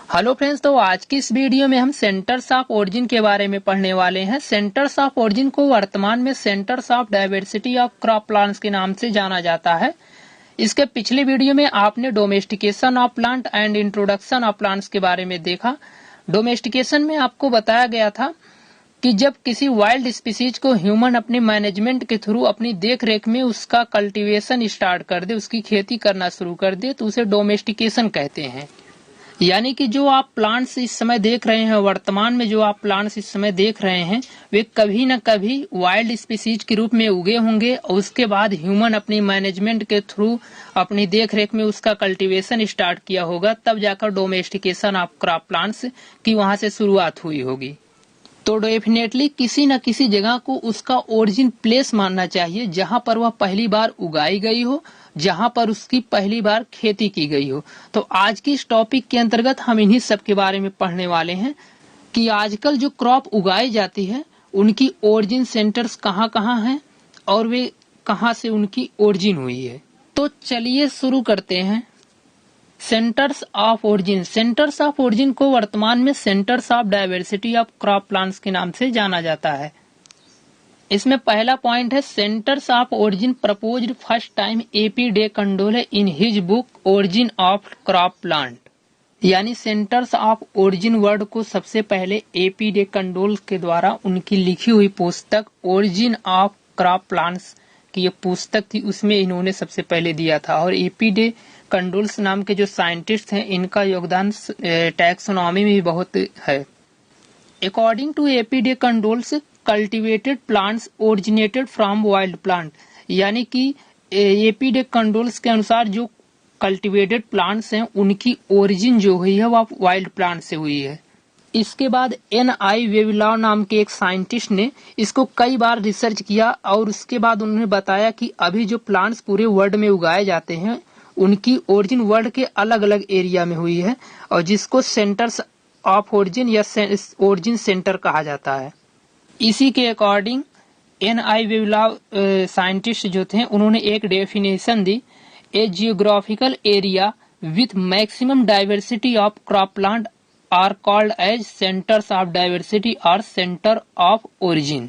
Hello friends, तो आज की इस वीडियो में हम सेंटर्स ऑफ ओरिजिन के बारे में पढ़ने वाले हैं। सेंटर्स ऑफ ओरिजिन को वर्तमान में centres of diversity of crop plants के नाम से जाना जाता है। इसके पिछले वीडियो में आपने domestication of plant and introduction of plants के बारे में देखा। डोमेस्टिकेशन में आपको बताया गया था कि जब किसी वाइल्ड स्पीसीज को ह्यूमन अपने मैनेजमेंट के थ्रू अपनी देख रेख में उसका कल्टीवेशन स्टार्ट कर दे, उसकी खेती करना शुरू कर दे, तो उसे डोमेस्टिकेशन कहते हैं। यानी कि जो आप प्लांट्स इस समय देख रहे हैं, वर्तमान में जो आप प्लांट्स इस समय देख रहे हैं, वे कभी न कभी वाइल्ड स्पीसीज के रूप में उगे होंगे और उसके बाद ह्यूमन अपनी मैनेजमेंट के थ्रू अपनी देखरेख में उसका कल्टीवेशन स्टार्ट किया होगा, तब जाकर डोमेस्टिकेशन ऑफ क्रॉप प्लांट्स की वहां से शुरुआत हुई होगी। तो डेफिनेटली किसी न किसी जगह को उसका ओरिजिन प्लेस मानना चाहिए जहां पर वह पहली बार उगाई गई हो, जहां पर उसकी पहली बार खेती की गई हो। तो आज की इस टॉपिक के अंतर्गत हम इन्हीं सब के बारे में पढ़ने वाले हैं कि आजकल जो क्रॉप उगाई जाती है उनकी ओरिजिन सेंटर्स कहाँ हैं और वे कहां से उनकी ओरिजिन हुई है। तो चलिए शुरू करते हैं। Centres of origin. Centres of origin को वर्तमान में centres of diversity of crop plants के नाम से जाना जाता है। इसमें पहला पॉइंट है centres of origin proposed first time AP day कंडोले in his book origin of crop plant. यानी सेंटर्स ऑफ ओरिजिन वर्ड को सबसे पहले एपी डे कंडोल के द्वारा उनकी लिखी हुई पुस्तक ओरिजिन ऑफ क्रॉप प्लांट्स की ये पुस्तक थी, उसमें इन्होंने सबसे पहले दिया था। और एपी डे कंडोल्स नाम के जो साइंटिस्ट हैं, इनका योगदान टैक्सोनॉमी में भी बहुत है। According to A P de Candolle's, cultivated plants originated from wild plant. यानी कि एपी डे कंडोल्स के अनुसार जो कल्टीवेटेड प्लांट्स हैं उनकी ओरिजिन जो हुई है वह वाइल्ड प्लांट से हुई है। इसके बाद N.I. वेविलाव नाम के एक साइंटिस्ट ने इसको कई बार रिसर्च किया और उसके बाद उन्होंने बताया कि अभी जो प्लांट्स पूरे वर्ल्ड में उगाए जाते हैं उनकी ओरिजिन वर्ल्ड के अलग अलग एरिया में हुई है और जिसको सेंटर्स ऑफ ओरिजिन या ओरिजिन सेंटर कहा जाता है। इसी के अकॉर्डिंग N.I. वेविलाव साइंटिस्ट जो थे उन्होंने एक डेफिनेशन दी, a geographical area with maximum diversity of crop plant are called as centres of diversity और सेंटर ऑफ ओरिजिन।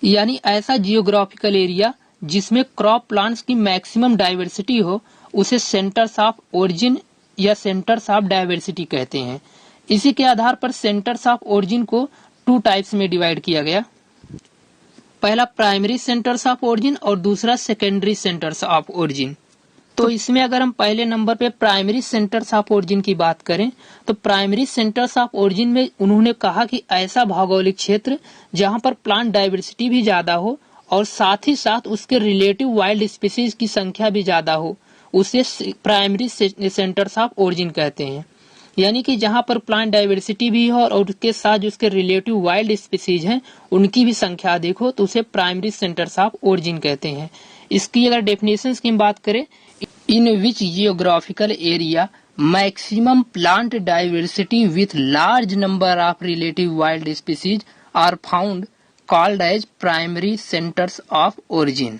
यानी ऐसा जियोग्राफिकल एरिया जिसमें क्रॉप प्लांट्स की मैक्सिमम डाइवर्सिटी हो उसे सेंटर्स ऑफ ओरिजिन या सेंटर्स ऑफ डाइवर्सिटी कहते हैं। इसी के आधार पर सेंटर्स ऑफ ओरिजिन को 2 टाइप्स में डिवाइड किया गया। पहला प्राइमरी सेंटर्स ऑफ ओरिजिन और दूसरा सेकेंडरी सेंटर्स ऑफ ओरिजिन। तो इसमें अगर हम पहले नंबर पे प्राइमरी सेंटर्स ऑफ ओरिजिन की बात करें तो प्राइमरी सेंटर्स ऑफ ओरिजिन में उन्होंने कहा कि ऐसा भौगोलिक क्षेत्र जहां पर प्लांट डाइवर्सिटी भी ज्यादा हो और साथ ही साथ उसके रिलेटिव वाइल्ड स्पीसीज की संख्या भी ज्यादा हो, उसे प्राइमरी सेंटर्स ऑफ ओरिजिन कहते हैं। यानी कि जहां पर प्लांट डाइवर्सिटी भी हो और उसके साथ जो उसके रिलेटिव वाइल्ड स्पीसीज हैं उनकी भी संख्या अधिक हो तो उसे प्राइमरी सेंटर्स ऑफ ओरिजिन कहते हैं। इसकी अगर डेफिनेशंस की बात करें, in which geographical area maximum plant diversity with large number of relative wild species are found called as primary centres of origin.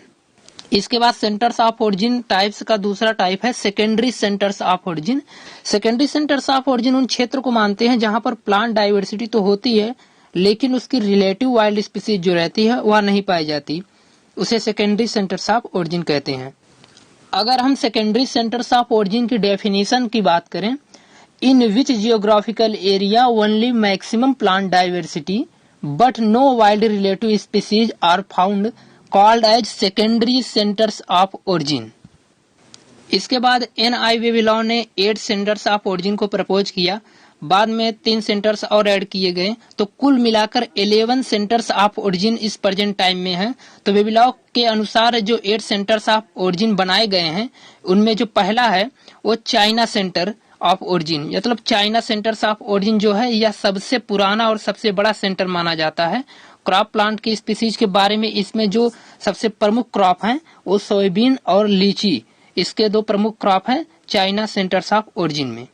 इसके बाद सेंटर्स ऑफ ओरिजिन टाइप्स का दूसरा टाइप है secondary centres of origin. Secondary centres of origin उन क्षेत्र को मानते हैं जहां पर प्लांट डाइवर्सिटी तो होती है लेकिन उसकी रिलेटिव वाइल्ड स्पीसीज जो रहती है वह नहीं पाई जाती, उसे सेकेंडरी सेंटर्स ऑफ ओरिजिन कहते हैं। अगर हम सेकेंडरी सेंटर्स ऑफ ओरिजिन की डेफिनेशन की बात करें, in which geographical area only maximum plant diversity but no wild relative species are found called as secondary centres of origin. इसके बाद N.I. वेविलाव ने 8 सेंटर्स ऑफ ओरिजिन को propose किया, बाद में 3 सेंटर्स और ऐड किए गए, तो कुल मिलाकर 11 सेंटर्स ऑफ ओरिजिन इस प्रेजेंट टाइम में है। तो वेविलाव के अनुसार जो 8 सेंटर्स ऑफ ओरिजिन बनाए गए हैं उनमें जो पहला है वो चाइना सेंटर ऑफ ओरिजिन। मतलब चाइना सेंटर्स ऑफ ओरिजिन जो है यह सबसे पुराना और सबसे बड़ा सेंटर माना जाता है। क्रॉप प्लांट की स्पीसीज के बारे में इसमें जो सबसे प्रमुख क्रॉप हैं वो सोयाबीन और लीची, इसके 2 प्रमुख क्रॉप हैं चाइना सेंटर्स ऑफ ओरिजिन में।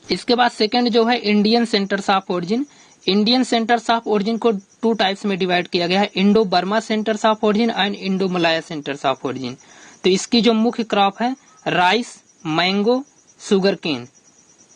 इसके बाद सेकंड जो है Indian centres of origin. Indian centres of origin को 2 टाइप्स में डिवाइड किया गया है, Indo Burma centres of origin and Indo Malaya centres of origin. तो इसकी जो मुख्य क्रॉप है राइस, मैंगो, शुगर केन।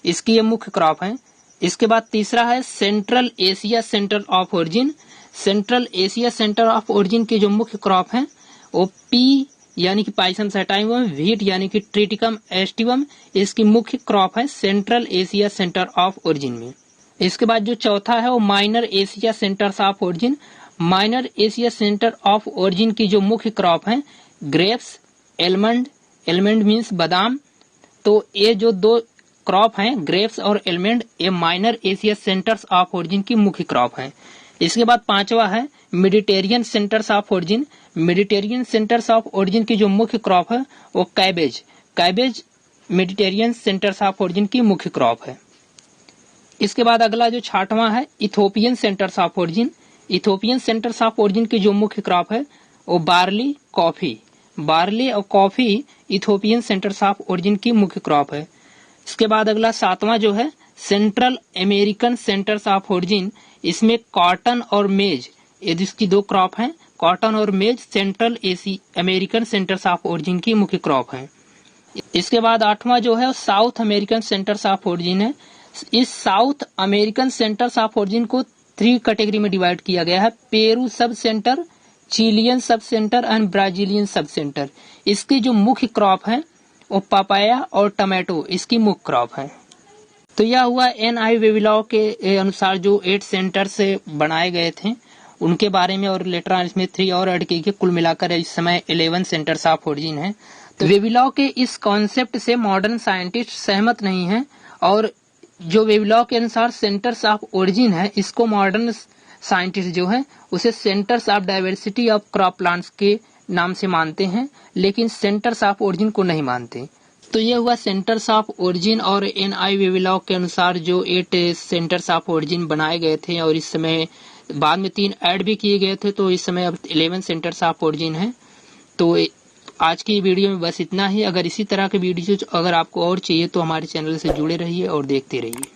इसकी ये मुख्य क्रॉप है। इसके बाद तीसरा है central Asia centre of origin. Central Asia centre of origin की जो मुख्य क्रॉप है वो पी यानी कि पाइसम सैटाइवम, व्हीट यानी कि ट्रिटिकम एस्टिवम, इसकी मुख्य क्रॉप है central Asia centre of origin में। इसके बाद जो चौथा है वो minor Asia centres of origin. Minor Asia centre of origin की जो मुख्य क्रॉप है ग्रेप्स, एलमंड, एलमंड मीन्स बादाम। तो ये जो दो क्रॉप हैं ग्रेप्स और एलमंड, ये minor Asia centres of origin की मुख्य क्रॉप है। इसके बाद पांचवा है Mediterranean centres of origin. Mediterranean centres of origin की जो मुख्य क्रॉप है वो cabbage. Cabbage Mediterranean centres of origin की मुख्य क्रॉप है। इसके बाद अगला जो छठवां है Ethiopian centres of origin. Ethiopian centres of origin की जो मुख्य क्रॉप है वो बार्ली, कॉफी। बार्ली और coffee Ethiopian centres of origin की मुख्य क्रॉप है। इसके बाद अगला सातवां जो है central American centres of origin. इसमें कॉटन और मेज, ये जिसकी दो क्रॉप हैं, कॉटन और मेज central American centres of origin की मुख्य क्रॉप है। इसके बाद आठवां जो है south American centres of origin है। इस south American centres of origin को 3 कैटेगरी में डिवाइड किया गया है, Peru sub centre, Chilean sub centre and Brazilian sub centre. इसकी जो मुख्य क्रॉप है वो पपाया और टमाटो, इसकी मुख्य क्रॉप है। तो यह हुआ एनआई वेविलॉ के अनुसार जो 8 सेंटर से बनाए गए थे उनके बारे में, और लेटर ऑन इसमें 3 और ऐड किए, कुल मिलाकर इस समय 11 सेंटर्स ऑफ ओरिजिन है। तो वेविलॉ के इस कॉन्सेप्ट से मॉडर्न साइंटिस्ट सहमत नहीं है, और जो वेविलॉ के अनुसार सेंटर्स ऑफ ओरिजिन है इसको मॉडर्न साइंटिस्ट जो है उसे centres of diversity of crop plants के नाम से मानते हैं, लेकिन सेंटर्स ऑफ ओरिजिन को नहीं मानते। तो ये हुआ सेंटर्स ऑफ ओरिजिन, और एनआई वेविलॉ के अनुसार जो 8 सेंटर्स ऑफ ओरिजिन बनाए गए थे, और इस समय बाद में 3 ऐड भी किए गए थे, तो इस समय अब 11 सेंटर्स ऑफ ओरिजिन है। तो आज की वीडियो में बस इतना ही। अगर इसी तरह के वीडियो अगर आपको और चाहिए तो हमारे चैनल से जुड़े रहिए और देखते रहिए।